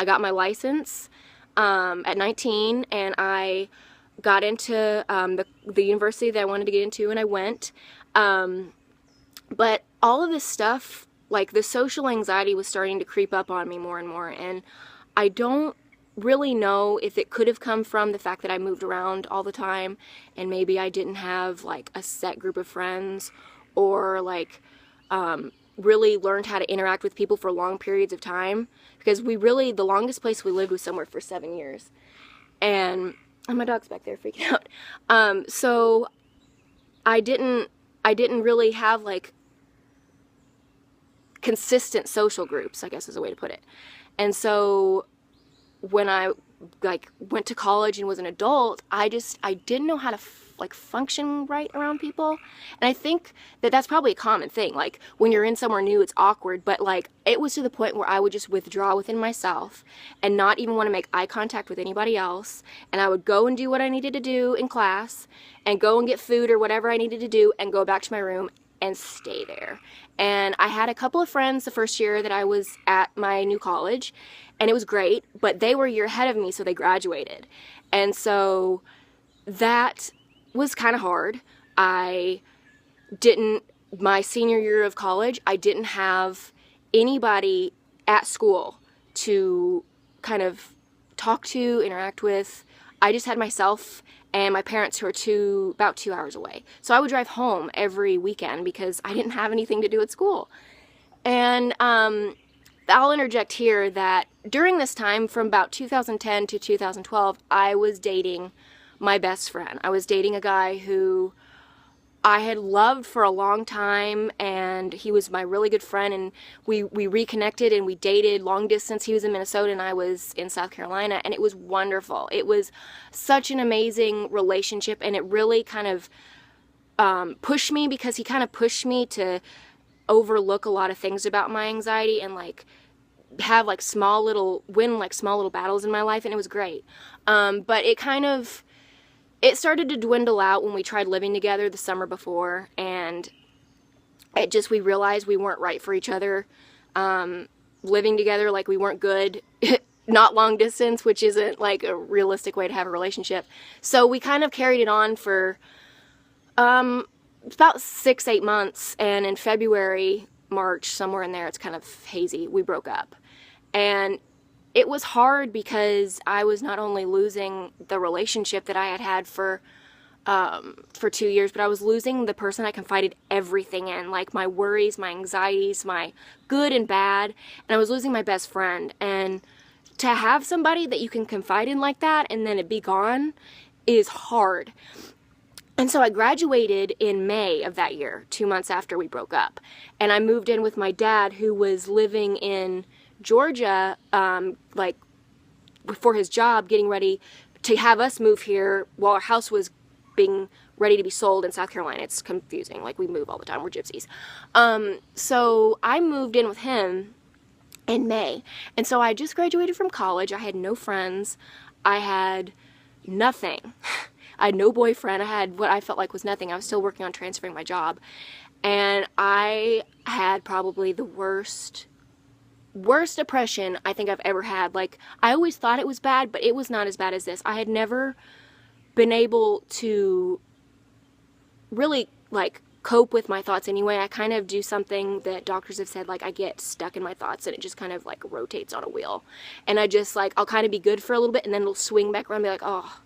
I got my license at 19, and I got into the university that I wanted to get into, and I went. But all of this stuff, like the social anxiety was starting to creep up on me more and more, and I don't really know if it could have come from the fact that I moved around all the time, and maybe I didn't have like a set group of friends, or like really learned how to interact with people for long periods of time, because the longest place we lived was somewhere for 7 years, and my dog's back there freaking out. So I didn't really have like consistent social groups, I guess is a way to put it. And so when I like went to college and was an adult, I didn't know how to function right around people. And I think that that's probably a common thing. Like when you're in somewhere new, it's awkward, but like it was to the point where I would just withdraw within myself and not even want to make eye contact with anybody else. And I would go and do what I needed to do in class and go and get food or whatever I needed to do and go back to my room and stay there. And I had a couple of friends the first year that I was at my new college, and it was great, but they were a year ahead of me, so they graduated. And so that was kind of hard. My senior year of college, I didn't have anybody at school to kind of talk to, interact with. I just had myself and my parents, who are about 2 hours away. So I would drive home every weekend because I didn't have anything to do at school. And I'll interject here that during this time, from about 2010 to 2012, I was dating my best friend. I was dating a guy who I had loved for a long time, and he was my really good friend, and we reconnected and we dated long distance. He was in Minnesota and I was in South Carolina, and it was wonderful. It was such an amazing relationship, and it really kind of pushed me, because he kind of pushed me to overlook a lot of things about my anxiety and like have like small little battles in my life, and it was great. But it started to dwindle out when we tried living together the summer before, and we realized we weren't right for each other. Living together, like, we weren't good. Not long distance, which isn't like a realistic way to have a relationship. So we kind of carried it on for about 6-8 months, and in February, March, somewhere in there, it's kind of hazy, we broke up. And it was hard because I was not only losing the relationship that I had had for 2 years, but I was losing the person I confided everything in, like my worries, my anxieties, my good and bad, and I was losing my best friend. And to have somebody that you can confide in like that and then it be gone is hard. And so I graduated in May of that year, 2 months after we broke up, and I moved in with my dad, who was living in Georgia, like for his job, getting ready to have us move here while our house was being ready to be sold in South Carolina. It's confusing, like we move all the time, we're gypsies. So I moved in with him in May, and so I just graduated from college. I had no friends, I had nothing. I had no boyfriend, I had what I felt like was nothing. I was still working on transferring my job, and I had probably the worst depression I think I've ever had. Like, I always thought it was bad, but it was not as bad as this. I had never been able to really like cope with my thoughts anyway. I kind of do something that doctors have said, like I get stuck in my thoughts and it just kind of like rotates on a wheel, and I just like, I'll kind of be good for a little bit and then it'll swing back around and be like, oh,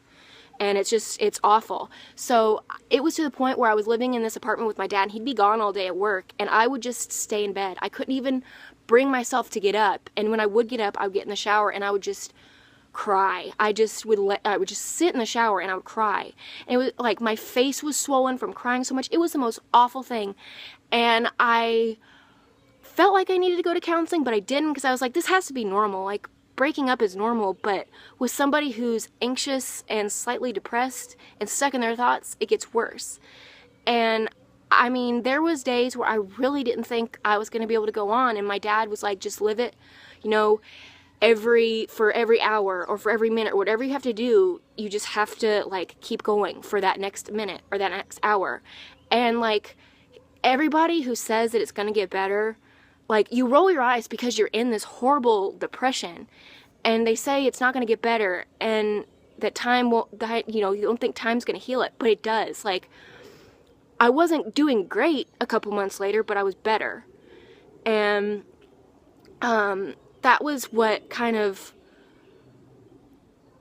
and it's awful. So it was to the point where I was living in this apartment with my dad, and he'd be gone all day at work, and I would just stay in bed. I couldn't even bring myself to get up, and when I would get up, I would get in the shower and I would just cry. I would just sit in the shower and I would cry. And it was like my face was swollen from crying so much. It was the most awful thing, and I felt like I needed to go to counseling, but I didn't, because I was like, this has to be normal. Like, breaking up is normal, but with somebody who's anxious and slightly depressed and stuck in their thoughts, it gets worse. And I mean, there was days where I really didn't think I was going to be able to go on, and my dad was like, just live it, you know, for every hour or for every minute or whatever you have to do, you just have to like keep going for that next minute or that next hour. And like, everybody who says that it's going to get better, like, you roll your eyes because you're in this horrible depression, and they say it's not going to get better, and that time won't, that, you know, you don't think time's going to heal it, but it does. Like, I wasn't doing great a couple months later, but I was better. And that was what kind of,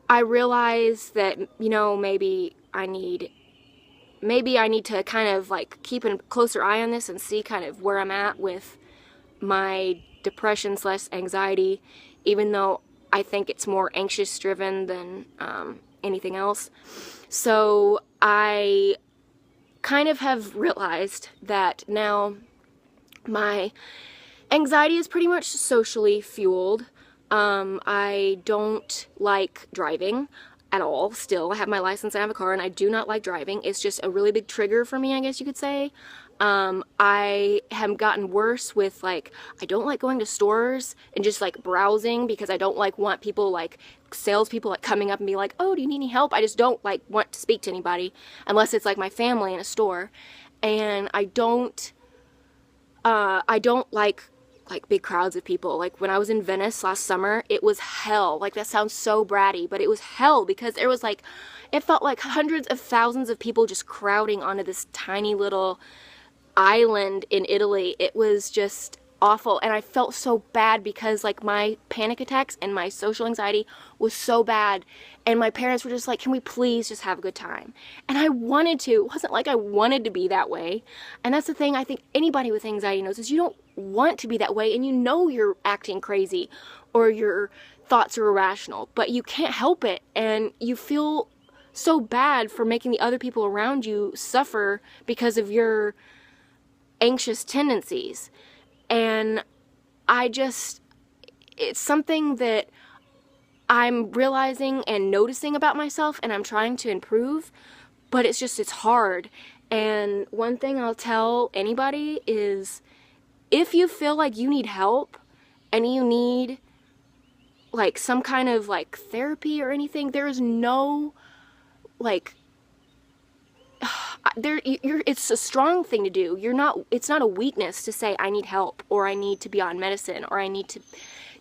I realized that, you know, maybe I need to kind of like keep a closer eye on this and see kind of where I'm at with my depression / anxiety, even though I think it's more anxious driven than anything else. So I kind of have realized that now my anxiety is pretty much socially fueled. I don't like driving at all still. I have my license and I have a car, and I do not like driving. It's just a really big trigger for me, I guess you could say. I have gotten worse with, like, I don't like going to stores and just like browsing, because I don't like want people, like salespeople, like coming up and be like, oh, do you need any help? I just don't like want to speak to anybody unless it's like my family in a store. And I don't like big crowds of people. Like when I was in Venice last summer, it was hell. Like, that sounds so bratty, but it was hell, because there was like, it felt like hundreds of thousands of people just crowding onto this tiny little island in Italy. It was just awful, and I felt so bad because like my panic attacks and my social anxiety was so bad, and my parents were just like, can we please just have a good time? And I wanted to. It wasn't like I wanted to be that way. And that's the thing I think anybody with anxiety knows, is you don't want to be that way, and you know you're acting crazy or your thoughts are irrational, but you can't help it, and you feel so bad for making the other people around you suffer because of your anxious tendencies. And it's something that I'm realizing and noticing about myself, and I'm trying to improve, but it's hard. And one thing I'll tell anybody is, if you feel like you need help and you need like some kind of like therapy or anything, there is no like it's a strong thing to do. It's not a weakness to say I need help, or I need to be on medicine, or I need to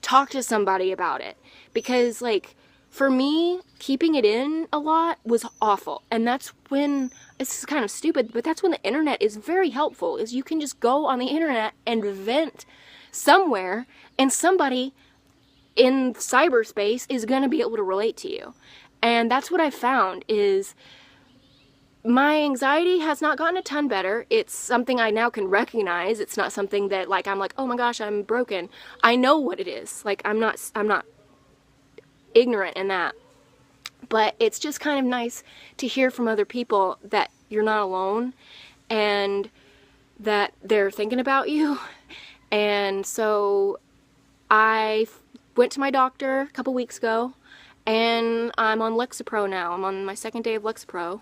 talk to somebody about it. Because like for me, keeping it in a lot was awful. And that's when, it's kind of stupid, but that's when the internet is very helpful, is you can just go on the internet and vent somewhere, and somebody in cyberspace is going to be able to relate to you. And that's what I found, is my anxiety has not gotten a ton better. It's something I now can recognize. It's not something that like I'm like, oh my gosh, I'm broken. I know what it is. Like I'm not ignorant in that. But it's just kind of nice to hear from other people that you're not alone and that they're thinking about you. And so I went to my doctor a couple weeks ago, and I'm on Lexapro now. I'm on my second day of Lexapro.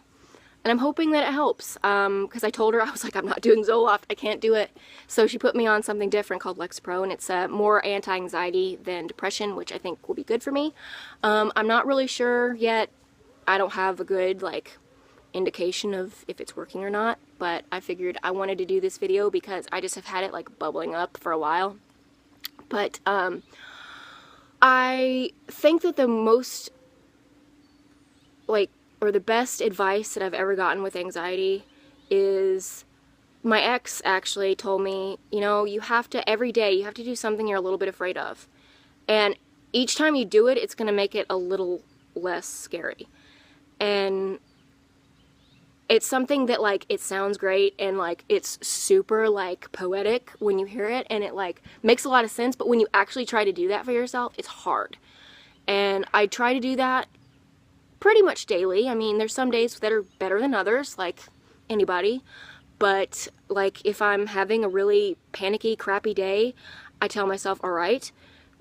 And I'm hoping that it helps, because I told her, I was like, I'm not doing Zoloft, I can't do it. So she put me on something different called Lexapro, and it's more anti-anxiety than depression, which I think will be good for me. I'm not really sure yet. I don't have a good, like, indication of if it's working or not, but I figured I wanted to do this video because I just have had it, like, bubbling up for a while. But, I think that the most, like, or the best advice that I've ever gotten with anxiety is, my ex actually told me, you know, you have to, every day, you have to do something you're a little bit afraid of. And each time you do it, it's going to make it a little less scary. And it's something that, like, it sounds great and, like, it's super, like, poetic when you hear it, and it, like, makes a lot of sense, but when you actually try to do that for yourself, it's hard. And I try to do that pretty much daily. I mean, there's some days that are better than others, like anybody, but like if I'm having a really panicky, crappy day, I tell myself, all right,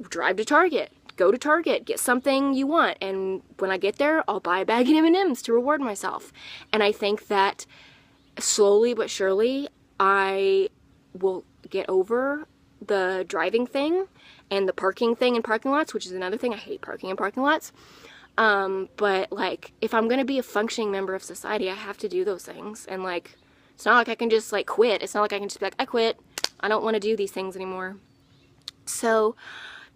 drive to Target, go to Target, get something you want, and when I get there, I'll buy a bag of M&Ms to reward myself. And I think that slowly but surely, I will get over the driving thing and the parking thing in parking lots, which is another thing. I hate parking in parking lots. But like, if I'm gonna be a functioning member of society, I have to do those things. And like, it's not like I can just like quit. It's not like I can just be like, I quit. I don't want to do these things anymore. So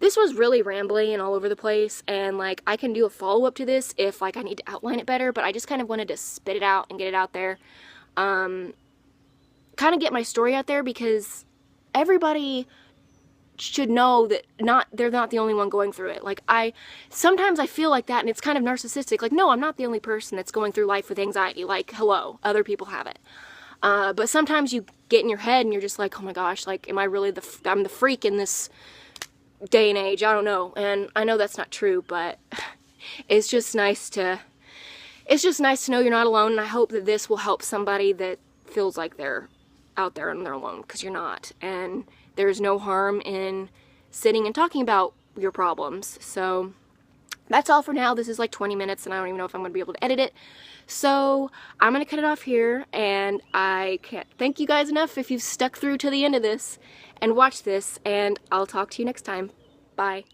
this was really rambly and all over the place, and like I can do a follow-up to this if like I need to outline it better, but I just kind of wanted to spit it out and get it out there. Kind of get my story out there, because everybody should know that they're not the only one going through it. Like sometimes I feel like that, and it's kind of narcissistic. Like, no, I'm not the only person that's going through life with anxiety. Like, hello, other people have it. But sometimes you get in your head and you're just like, oh my gosh, like, am I really I'm the freak in this day and age? I don't know. And I know that's not true, but it's just nice to know you're not alone. And I hope that this will help somebody that feels like they're out there and they're alone, because you're not. And there's no harm in sitting and talking about your problems. So that's all for now. This is like 20 minutes and I don't even know if I'm going to be able to edit it. So I'm going to cut it off here, and I can't thank you guys enough if you've stuck through to the end of this and watched this, and I'll talk to you next time. Bye.